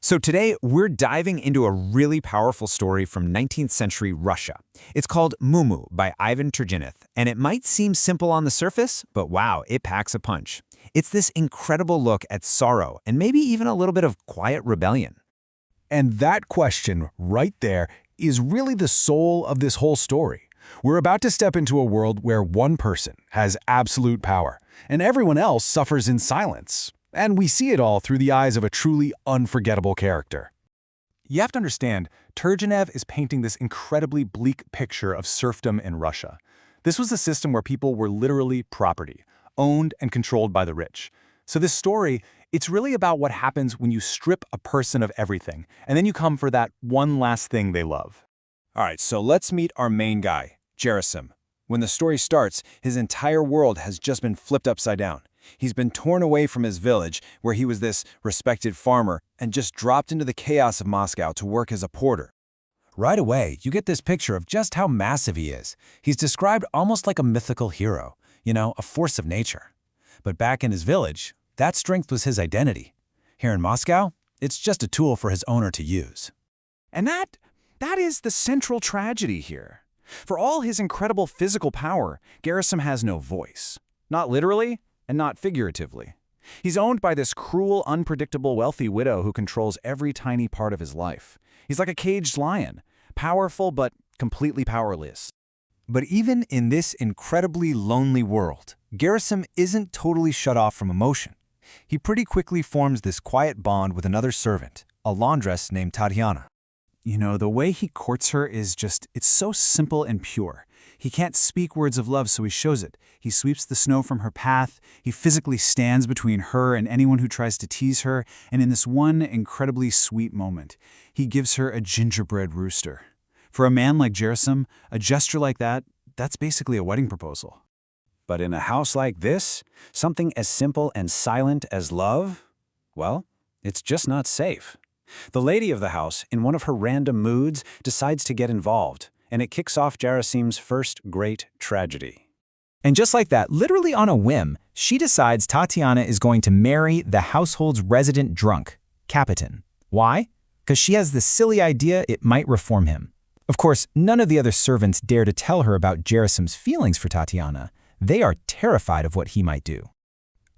So today, we're diving into a really powerful story from 19th century Russia. It's called Mumu by Ivan Turgenev, and it might seem simple on the surface, but wow, it packs a punch. It's this incredible look at sorrow and maybe even a little bit of quiet rebellion. And that question right there is really the soul of this whole story. We're about to step into a world where one person has absolute power, and everyone else suffers in silence. And we see it all through the eyes of a truly unforgettable character. You have to understand, Turgenev is painting this incredibly bleak picture of serfdom in Russia. This was a system where people were literally property, owned and controlled by the rich. So this story, it's really about what happens when you strip a person of everything, and then you come for that one last thing they love. All right, so let's meet our main guy, Gerasim. When the story starts, his entire world has just been flipped upside down. He's been torn away from his village, where he was this respected farmer, and just dropped into the chaos of Moscow to work as a porter. Right away, you get this picture of just how massive he is. He's described almost like a mythical hero, a force of nature. But back in his village, that strength was his identity. Here in Moscow, it's just a tool for his owner to use. And that is the central tragedy here. For all his incredible physical power, Gerasim has no voice. Not literally, and not figuratively. He's owned by this cruel, unpredictable, wealthy widow who controls every tiny part of his life. He's like a caged lion, powerful but completely powerless. But even in this incredibly lonely world, Gerasim isn't totally shut off from emotion. He pretty quickly forms this quiet bond with another servant, a laundress named Tatiana. The way he courts her is it's so simple and pure. He can't speak words of love, so he shows it. He sweeps the snow from her path, he physically stands between her and anyone who tries to tease her, and in this one incredibly sweet moment, he gives her a gingerbread rooster. For a man like Gerasim, a gesture like that's basically a wedding proposal. But in a house like this, something as simple and silent as love, well, it's just not safe. The lady of the house, in one of her random moods, decides to get involved, and it kicks off Gerasim's first great tragedy. And just like that, literally on a whim, she decides Tatiana is going to marry the household's resident drunk, Kapitan. Why? Because she has this silly idea it might reform him. Of course, none of the other servants dare to tell her about Gerasim's feelings for Tatiana. They are terrified of what he might do.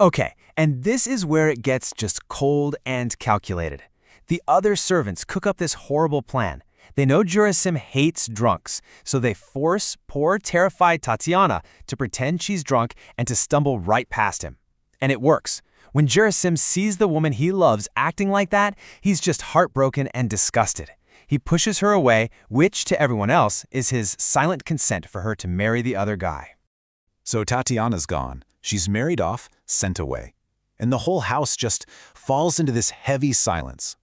Okay, and this is where it gets just cold and calculated. The other servants cook up this horrible plan. They know Gerasim hates drunks, so they force poor, terrified Tatiana to pretend she's drunk and to stumble right past him. And it works. When Gerasim sees the woman he loves acting like that, he's just heartbroken and disgusted. He pushes her away, which to everyone else is his silent consent for her to marry the other guy. So Tatiana's gone. She's married off, sent away. And the whole house just falls into this heavy silence.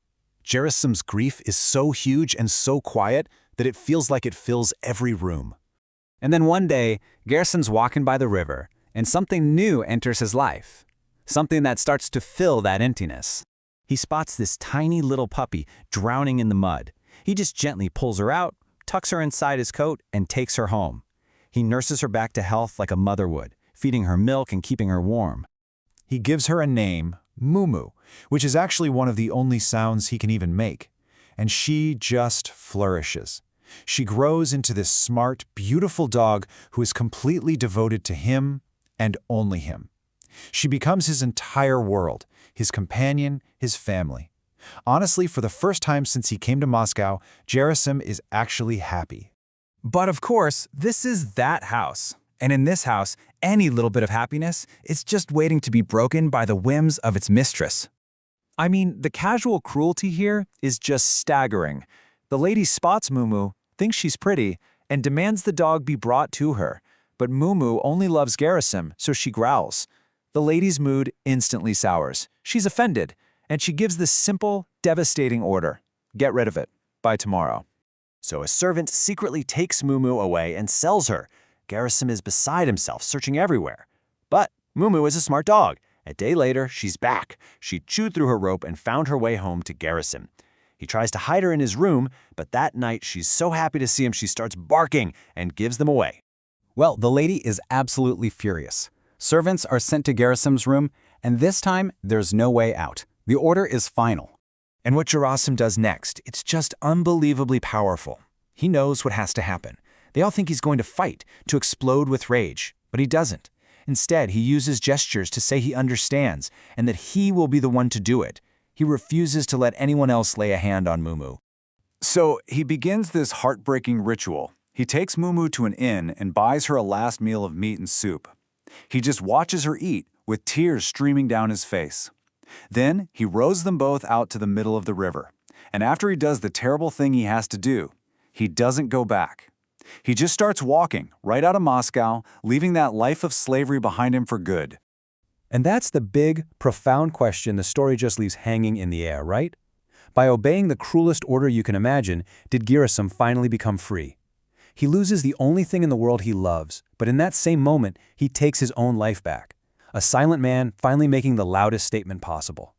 Gerasim's grief is so huge and so quiet that it feels like it fills every room. And then one day, Gerasim's walking by the river, and something new enters his life. Something that starts to fill that emptiness. He spots this tiny little puppy drowning in the mud. He just gently pulls her out, tucks her inside his coat, and takes her home. He nurses her back to health like a mother would, feeding her milk and keeping her warm. He gives her a name, Mumu, which is actually one of the only sounds he can even make. And she just flourishes. She grows into this smart, beautiful dog who is completely devoted to him and only him. She becomes his entire world, his companion, his family. Honestly, for the first time since he came to Moscow, Gerasim is actually happy. But of course, this is that house. And in this house, any little bit of happiness is just waiting to be broken by the whims of its mistress. I mean, the casual cruelty here is just staggering. The lady spots Mumu, thinks she's pretty, and demands the dog be brought to her. But Mumu only loves Gerasim, so she growls. The lady's mood instantly sours. She's offended, and she gives this simple, devastating order. Get rid of it. By tomorrow. So a servant secretly takes Mumu away and sells her. Gerasim is beside himself, searching everywhere. But Mumu is a smart dog. A day later, she's back. She chewed through her rope and found her way home to Gerasim. He tries to hide her in his room, but that night she's so happy to see him she starts barking and gives them away. Well, the lady is absolutely furious. Servants are sent to Gerasim's room, and this time there's no way out. The order is final. And what Gerasim does next, it's just unbelievably powerful. He knows what has to happen. They all think he's going to fight, to explode with rage, but he doesn't. Instead, he uses gestures to say he understands and that he will be the one to do it. He refuses to let anyone else lay a hand on Mumu. So he begins this heartbreaking ritual. He takes Mumu to an inn and buys her a last meal of meat and soup. He just watches her eat, with tears streaming down his face. Then he rows them both out to the middle of the river. And after he does the terrible thing he has to do, he doesn't go back. He just starts walking right out of Moscow, leaving that life of slavery behind him for good. And that's the big, profound question the story just leaves hanging in the air, right? By obeying the cruelest order you can imagine, did Gerasim finally become free? He loses the only thing in the world he loves, but in that same moment, he takes his own life back. A silent man finally making the loudest statement possible.